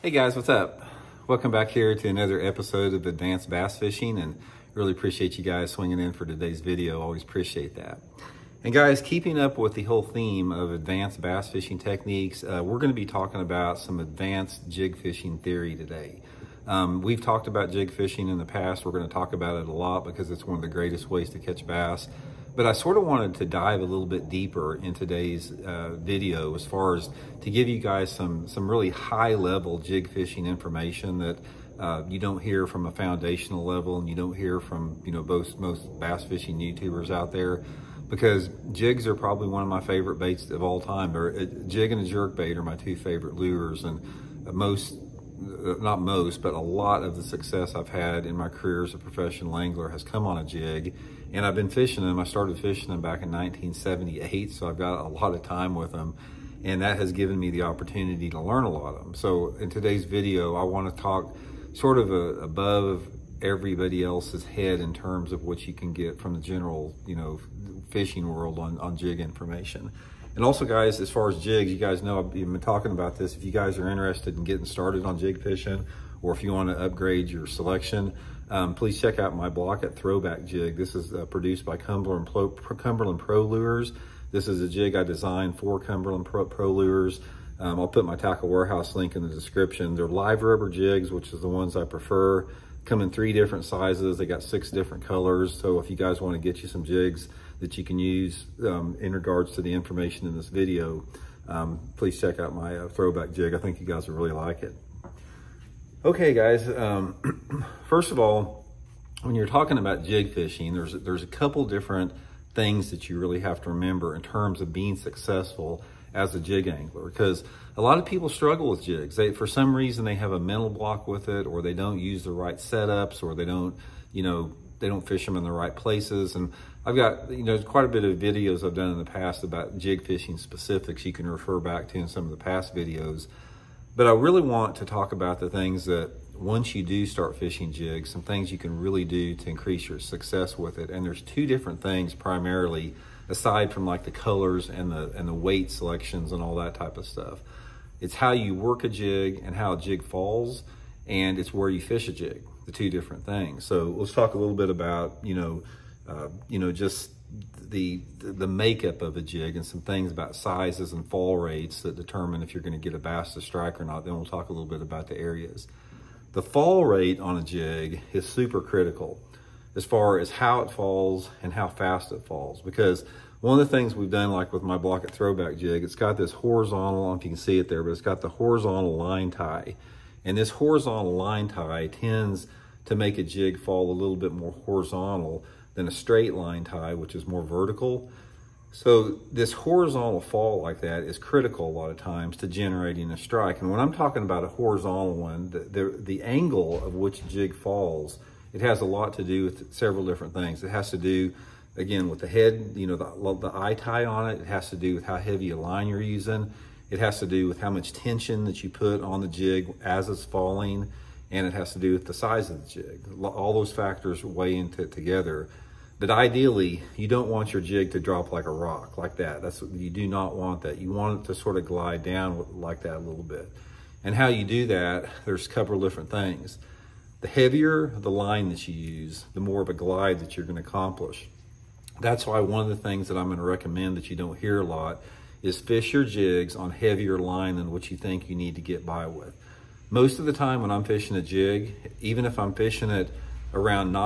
Hey guys, what's up? Welcome back here to another episode of Advanced Bass Fishing, and really appreciate you guys swinging in for today's video. Always appreciate that. And guys, keeping up with the whole theme of advanced bass fishing techniques, we're going to be talking about some advanced jig fishing theory today. We've talked about jig fishing in the past. We're going to talk about it a lot because it's one of the greatest ways to catch bass. But I sort of wanted to dive a little bit deeper in today's video as far as to give you guys some really high level jig fishing information that you don't hear from a foundational level, and you don't hear from most bass fishing YouTubers out there, because jigs are probably one of my favorite baits of all time. A jig and a jerk bait are my two favorite lures, and not most, but a lot of the success I've had in my career as a professional angler has come on a jig. And I've been fishing them. I started fishing them back in 1978, so I've got a lot of time with them. And that has given me the opportunity to learn a lot of them. So in today's video, I want to talk sort of above everybody else's head in terms of what you can get from the general, fishing world on jig information. And also, guys, as far as jigs, you guys know I've been talking about this. If you guys are interested in getting started on jig fishing, or if you want to upgrade your selection, please check out my Blaukat throwback jig. This is produced by Cumberland Pro Lures. This is a jig I designed for Cumberland Pro Lures. I'll put my Tackle Warehouse link in the description. They're live rubber jigs, which is the ones I prefer. Come in 3 different sizes. They got 6 different colors. So if you guys want to get you some jigs that you can use in regards to the information in this video, please check out my throwback jig. I think you guys will really like it. Okay, guys, first of all, when you're talking about jig fishing, there's a couple different things that you really have to remember in terms of being successful as a jig angler, because a lot of people struggle with jigs. For some reason, they have a mental block with it, or they don't use the right setups, or they don't fish them in the right places. And I've got, quite a bit of videos I've done in the past about jig fishing specifics you can refer back to in some of the past videos. But I really want to talk about the things that once you do start fishing jigs, some things you can really do to increase your success with it. And there's 2 different things primarily, aside from like the colors and the weight selections and all that type of stuff. It's how you work a jig and how a jig falls, and it's where you fish a jig, the 2 different things. So let's talk a little bit about, just the makeup of a jig and some things about sizes and fall rates that determine if you're going to get a bass to strike or not. Then we'll talk a little bit about the areas. The fall rate on a jig is super critical as far as how it falls and how fast it falls, because one of the things we've done, like with my Blaukat throwback jig, it's got this horizontal, I don't know if you can see it there, but it's got the horizontal line tie. And this horizontal line tie tends to make a jig fall a little bit more horizontal than a straight line tie, which is more vertical. So this horizontal fall like that is critical a lot of times to generating a strike. And when I'm talking about a horizontal one, the angle of which jig falls, it has a lot to do with several different things. It has to do, again, with the head, the eye tie on it. It has to do with how heavy a line you're using. It has to do with how much tension that you put on the jig as it's falling. And it has to do with the size of the jig. All those factors weigh into it together. But ideally, you don't want your jig to drop like a rock like that. You do not want that. You want it to sort of glide down like that a little bit. And how you do that, there's a couple of different things. The heavier the line that you use, the more of a glide that you're going to accomplish. That's why one of the things that I'm going to recommend that you don't hear a lot is fish your jigs on heavier line than what you think you need to get by with. Most of the time when I'm fishing a jig, even if I'm fishing it around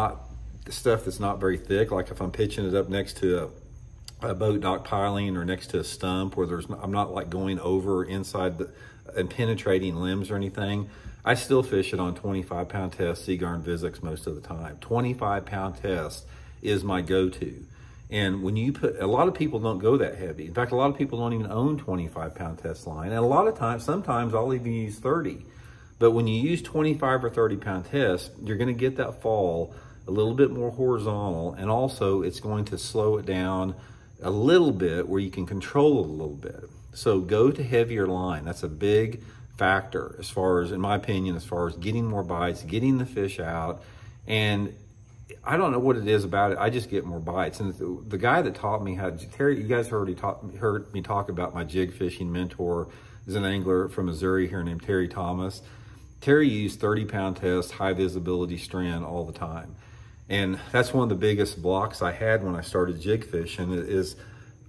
stuff that's not very thick, like if I'm pitching it up next to a boat dock piling or next to a stump where I'm not like going over inside and penetrating limbs or anything, I still fish it on 25-pound test Seaguar and Vizix most of the time. 25-pound test is my go-to. And when you a lot of people don't go that heavy. In fact, a lot of people don't even own 25-pound test line. And a lot of times, sometimes I'll even use 30. But when you use 25 or 30-pound test, you're going to get that fall a little bit more horizontal, and also it's going to slow it down a little bit where you can control it a little bit. So go to heavier line. That's a big factor as far as, in my opinion, as far as getting more bites, getting the fish out. And I don't know what it is about it. I just get more bites. And the guy that taught me how to, Terry, you guys heard me talk about my jig fishing mentor, is an angler from Missouri here named Terry Thomas. Terry used 30-pound test, high visibility strand all the time. And that's one of the biggest blocks I had when I started jig fishing is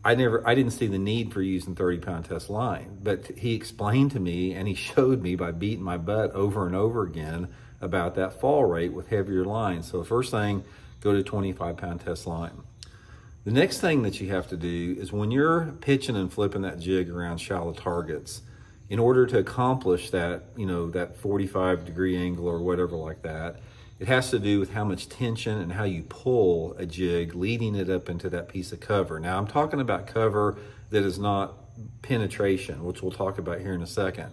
I didn't see the need for using 30-pound test line, but he explained to me and he showed me by beating my butt over and over again about that fall rate with heavier lines. So the first thing, go to 25-pound test line. The next thing that you have to do is when you're pitching and flipping that jig around shallow targets, in order to accomplish that, you know, that 45-degree angle or whatever like that, it has to do with how much tension and how you pull a jig, leading it up into that piece of cover. Now, I'm talking about cover that is not penetration, which we'll talk about here in a second.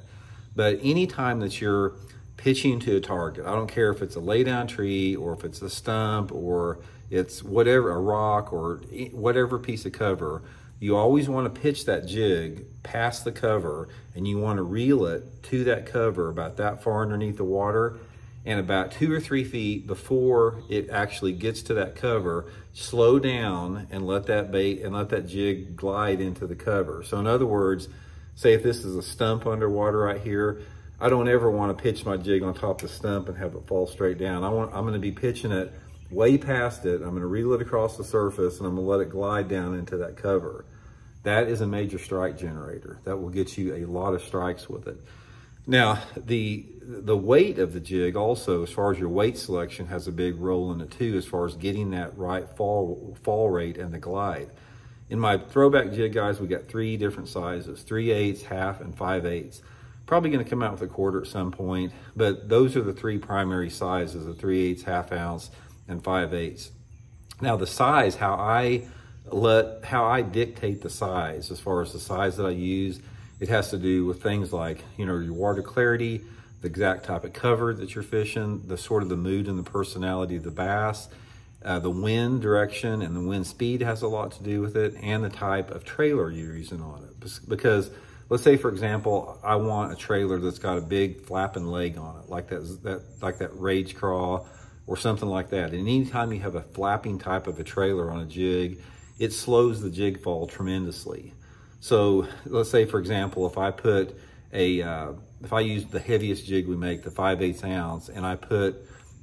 But anytime that you're pitching to a target, I don't care if it's a laydown tree or if it's a stump or it's whatever, a rock or whatever piece of cover, you always want to pitch that jig past the cover and you want to reel it to that cover about that far underneath the water, and about 2 or 3 feet before it actually gets to that cover, slow down and let that bait and let that jig glide into the cover. So in other words, say if this is a stump underwater right here, I don't ever want to pitch my jig on top of the stump and have it fall straight down. I'm going to be pitching it way past it. I'm going to reel it across the surface and I'm going to let it glide down into that cover. That is a major strike generator. That will get you a lot of strikes with it. Now, the weight of the jig also, as far as your weight selection, has a big role in it too, as far as getting that right fall rate and the glide. In my throwback jig, guys, we got 3 different sizes, 3/8, half, and 5/8. Probably going to come out with a quarter at some point, but those are the 3 primary sizes, the 3/8, half ounce, and 5/8. Now, the size, how I dictate the size, as far as the size that I use, it has to do with things like, you know, your water clarity, the exact type of cover that you're fishing, the sort of the mood and the personality of the bass, the wind direction and the wind speed has a lot to do with it, and the type of trailer you're using on it. Because let's say, for example, I want a trailer that's got a big flapping leg on it, like that Rage Craw or something like that. And anytime you have a flapping type of a trailer on a jig, it slows the jig fall tremendously. So let's say, for example, if I put if I use the heaviest jig we make, the 5/8 ounce, and I put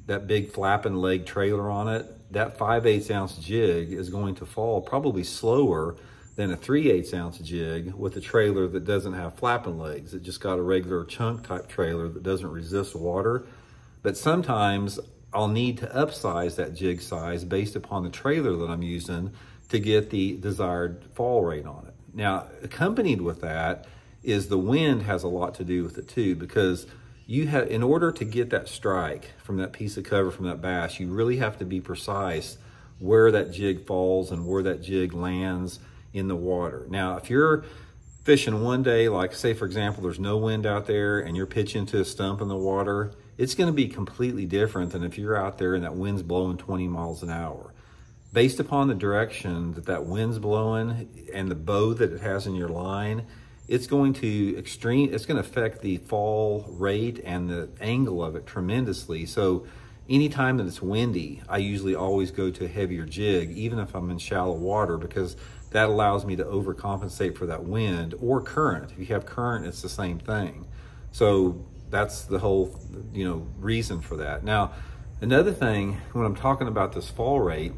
that big flapping leg trailer on it, that 5/8 ounce jig is going to fall probably slower than a 3/8 ounce jig with a trailer that doesn't have flapping legs. It just got a regular chunk type trailer that doesn't resist water. But sometimes I'll need to upsize that jig size based upon the trailer that I'm using to get the desired fall rate on it. Now, accompanied with that is the wind has a lot to do with it too, because you have, in order to get that strike from that piece of cover from that bass, you really have to be precise where that jig falls and where that jig lands in the water. Now, if you're fishing one day, like say for example, there's no wind out there and you're pitching to a stump in the water, it's going to be completely different than if you're out there and that wind's blowing 20 miles an hour. Based upon the direction that that wind's blowing and the bow that it has in your line, it's going to affect the fall rate and the angle of it tremendously. So anytime that it's windy, I usually always go to a heavier jig, even if I'm in shallow water, because that allows me to overcompensate for that wind or current. If you have current, it's the same thing. So that's the whole, you know, reason for that. Now, another thing, when I'm talking about this fall rate,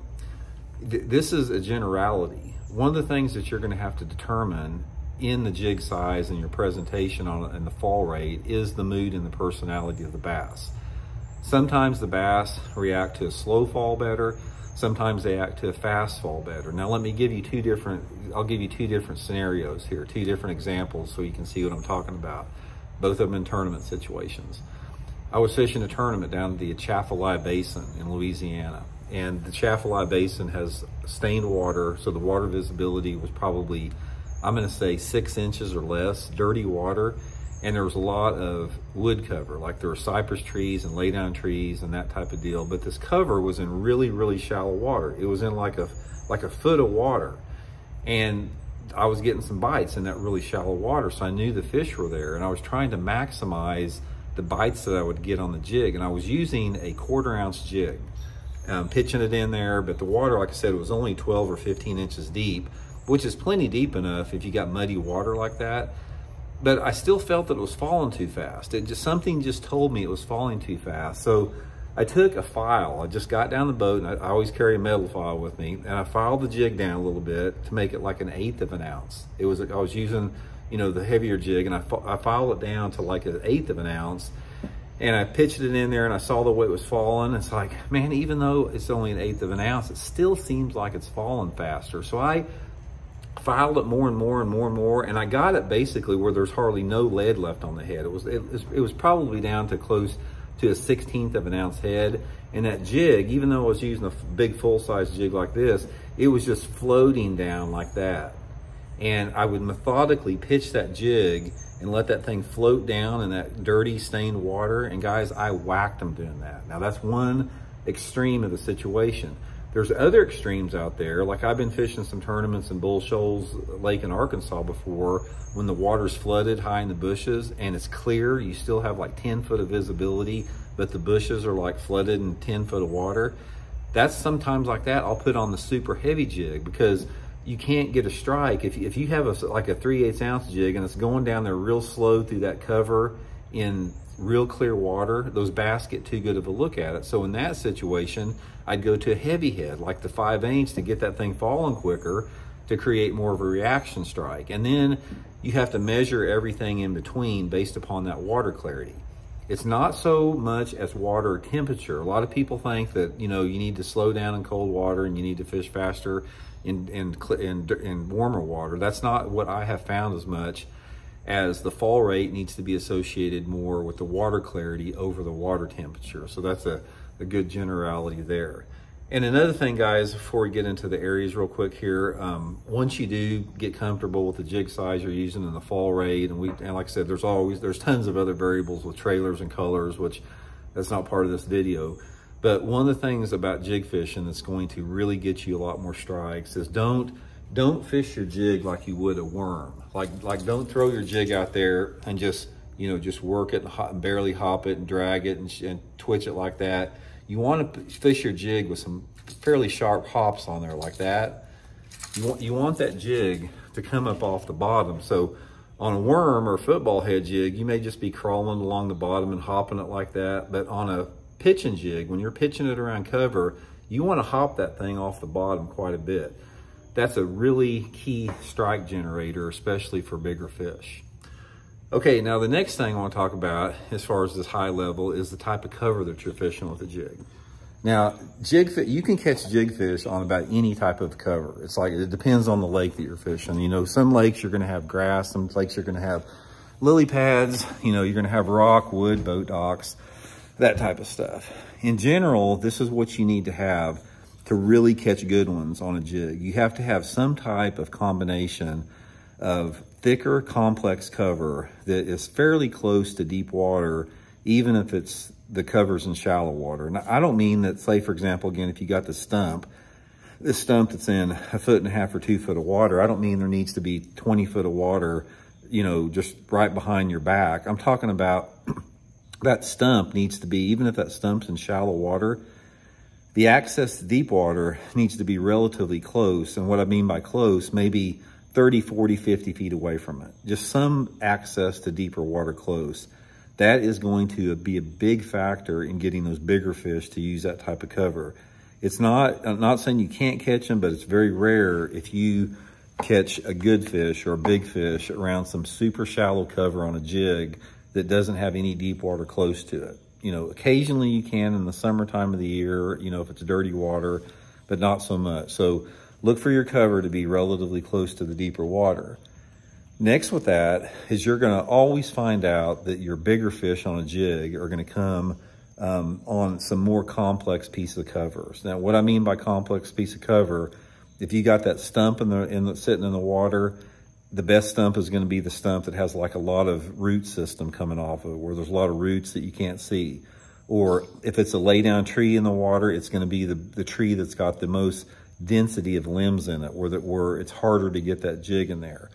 this is a generality. One of the things that you're going to have to determine in the jig size and your presentation on it and the fall rate is the mood and the personality of the bass. Sometimes the bass react to a slow fall better. Sometimes they act to a fast fall better. Now let me give you I'll give you two different scenarios here, 2 different examples so you can see what I'm talking about. Both of them in tournament situations. I was fishing a tournament down at the Atchafalaya Basin in Louisiana. And the Atchafalaya Basin has stained water, so the water visibility was probably, I'm gonna say 6 inches or less, dirty water. And there was a lot of wood cover, like there were cypress trees and laydown trees and that type of deal. But this cover was in really, really shallow water. It was in like a foot of water. And I was getting some bites in that really shallow water, so I knew the fish were there. And I was trying to maximize the bites that I would get on the jig. And I was using a 1/4 ounce jig. Pitching it in there, but the water, like I said, was only 12 or 15 inches deep, which is plenty deep enough if you got muddy water like that. but I still felt that it was falling too fast. Something just told me it was falling too fast. So I took a file. I just got down the boat, and I always carry a metal file with me, and I filed the jig down a little bit to make it like 1/8 of an ounce. I was using, you know, the heavier jig, and I filed it down to like 1/8 of an ounce, and I pitched it in there, and I saw the way it was falling. It's like, man, even though it's only 1/8 of an ounce, it still seems like it's falling faster. So I filed it more and more and more and more, and I got it basically where there's hardly no lead left on the head. It was probably down to close to 1/16 of an ounce head. And that jig, even though I was using a big full-size jig like this, it was just floating down like that. And I would methodically pitch that jig and let that thing float down in that dirty stained water. And guys, I whacked them doing that. Now that's one extreme of the situation. There's other extremes out there. Like I've been fishing some tournaments in Bull Shoals Lake in Arkansas before, when the water's flooded high in the bushes and it's clear. You still have like 10 foot of visibility, but the bushes are like flooded in 10 foot of water. That's sometimes like that. I'll put on the super heavy jig because you can't get a strike. If you have like a 3/8 ounce jig and it's going down there real slow through that cover in real clear water, those bass get too good of a look at it. So in that situation, I'd go to a heavy head, like the 5/8, to get that thing falling quicker, to create more of a reaction strike. And then you have to measure everything in between based upon that water clarity. It's not so much as water temperature. A lot of people think that, you know, you need to slow down in cold water and you need to fish faster in warmer water. That's not what I have found as much, as the fall rate needs to be associated more with the water clarity over the water temperature. So that's a good generality there. And another thing, guys, before we get into the areas real quick here, once you do get comfortable with the jig size you're using and the fall rate, and like I said, there's tons of other variables with trailers and colors, which that's not part of this video. But one of the things about jig fishing that's going to really get you a lot more strikes is don't fish your jig like you would a worm. Like don't throw your jig out there and just work it and barely hop it and drag it and twitch it like that. You want to fish your jig with some fairly sharp hops on there like that. You want that jig to come up off the bottom. So on a worm or a football head jig, you may just be crawling along the bottom and hopping it like that. But on a pitching jig, when you're pitching it around cover, you want to hop that thing off the bottom quite a bit. That's a really key strike generator, especially for bigger fish. Okay, now the next thing I want to talk about as far as this high level is the type of cover that you're fishing with a jig. Now, you can catch jig fish on about any type of cover. It's like, it depends on the lake that you're fishing. You know, some lakes you're going to have grass, some lakes you're going to have lily pads, you know, you're going to have rock, wood, boat docks, that type of stuff. In general, this is what you need to have to really catch good ones on a jig. You have to have some type of combination of thicker, complex cover that is fairly close to deep water, even if the cover's in shallow water. Now, I don't mean that, say, for example, again, if you got this stump that's in 1.5 foot or 2 foot of water, I don't mean there needs to be 20 foot of water, you know, just right behind your back. I'm talking about that stump needs to be, even if that stump's in shallow water, the access to deep water needs to be relatively close. And what I mean by close, maybe 30, 40, 50 feet away from it. Just some access to deeper water close. That is going to be a big factor in getting those bigger fish to use that type of cover. I'm not saying you can't catch them, but it's very rare if you catch a good fish or a big fish around some super shallow cover on a jig that doesn't have any deep water close to it. You know, occasionally you can in the summertime of the year, you know, if it's dirty water, but not so much. So look for your cover to be relatively close to the deeper water. Next with that is you're going to always find out that your bigger fish on a jig are going to come on some more complex piece of covers. Now, what I mean by complex piece of cover, if you got that stump sitting in the water, the best stump is going to be the stump that has like a lot of root system coming off of it, where there's a lot of roots that you can't see. Or if it's a lay down tree in the water, it's going to be the tree that's got the most density of limbs in it, where it's harder to get that jig in there.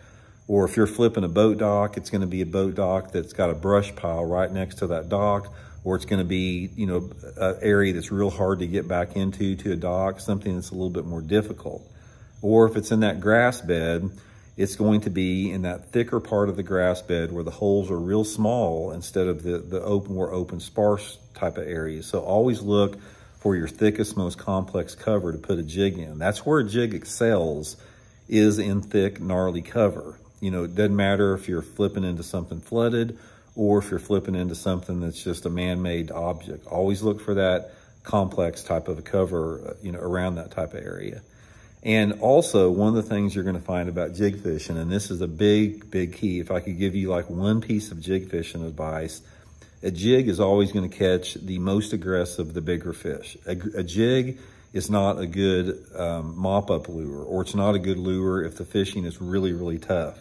Or if you're flipping a boat dock, it's going to be a boat dock that's got a brush pile right next to that dock, or it's going to be, you know, an area that's real hard to get back into, to a dock, something that's a little bit more difficult. Or if it's in that grass bed, it's going to be in that thicker part of the grass bed where the holes are real small instead of the more open, sparse type of areas. So always look for your thickest, most complex cover to put a jig in. That's where a jig excels, is in thick, gnarly cover. You know, it doesn't matter if you're flipping into something flooded or if you're flipping into something that's just a man-made object. Always look for that complex type of a cover, you know, around that type of area. And also, one of the things you're going to find about jig fishing, and this is a big, big key, if I could give you like one piece of jig fishing advice, a jig is always going to catch the most aggressive, the bigger fish. A jig is not a good mop-up lure, or it's not a good lure if the fishing is really, really tough.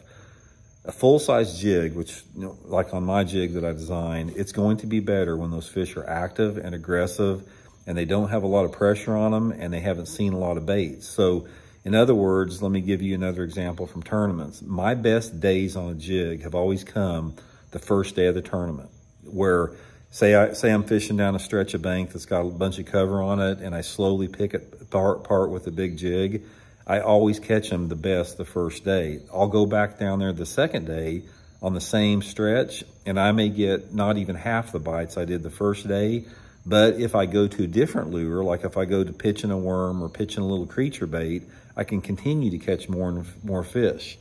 A full-size jig, which, you know, like on my jig that I designed, it's going to be better when those fish are active and aggressive and they don't have a lot of pressure on them and they haven't seen a lot of baits. So in other words, let me give you another example from tournaments. My best days on a jig have always come the first day of the tournament, where say I'm fishing down a stretch of bank that's got a bunch of cover on it and I slowly pick it apart with a big jig. I always catch them the best the first day. I'll go back down there the second day on the same stretch and I may get not even half the bites I did the first day. But if I go to a different lure, like if I go to pitching a worm or pitching a little creature bait, I can continue to catch more and more fish.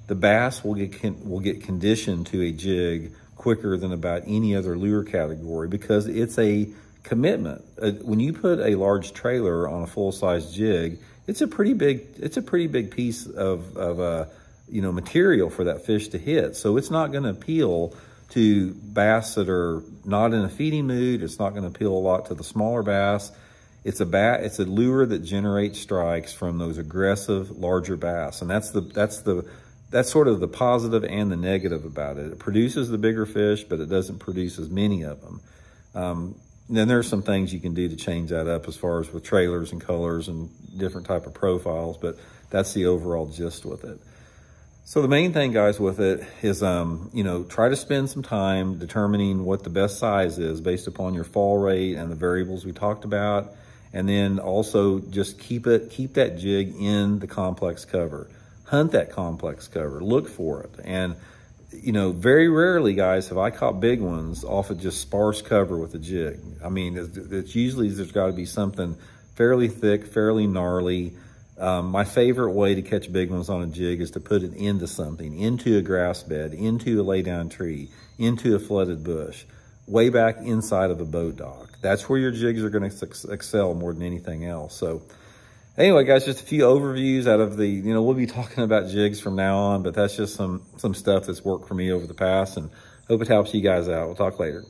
The bass will get conditioned to a jig quicker than about any other lure category because it's a commitment. When you put a large trailer on a full-size jig, it's a pretty big piece of you know, material for that fish to hit. So it's not going to appeal to bass that are not in a feeding mood. It's not going to appeal a lot to the smaller bass. It's a lure that generates strikes from those aggressive, larger bass, and that's sort of the positive and the negative about it. It produces the bigger fish, but it doesn't produce as many of them. Then there's some things you can do to change that up as far as with trailers and colors and different type of profiles, but that's the overall gist with it. So the main thing, guys, with it is, you know, try to spend some time determining what the best size is based upon your fall rate and the variables we talked about. And then also just keep that jig in the complex cover. Hunt that complex cover, look for it. And, you know, very rarely, guys, have I caught big ones off of just sparse cover with a jig. I mean, it's usually there's got to be something fairly thick, fairly gnarly. My favorite way to catch big ones on a jig is to put it into something, into a grass bed, into a lay-down tree, into a flooded bush, way back inside of a boat dock. That's where your jigs are going to excel more than anything else. So anyway, guys, just a few overviews out of the, you know, we'll be talking about jigs from now on, but that's just some stuff that's worked for me over the past, and hope it helps you guys out. We'll talk later.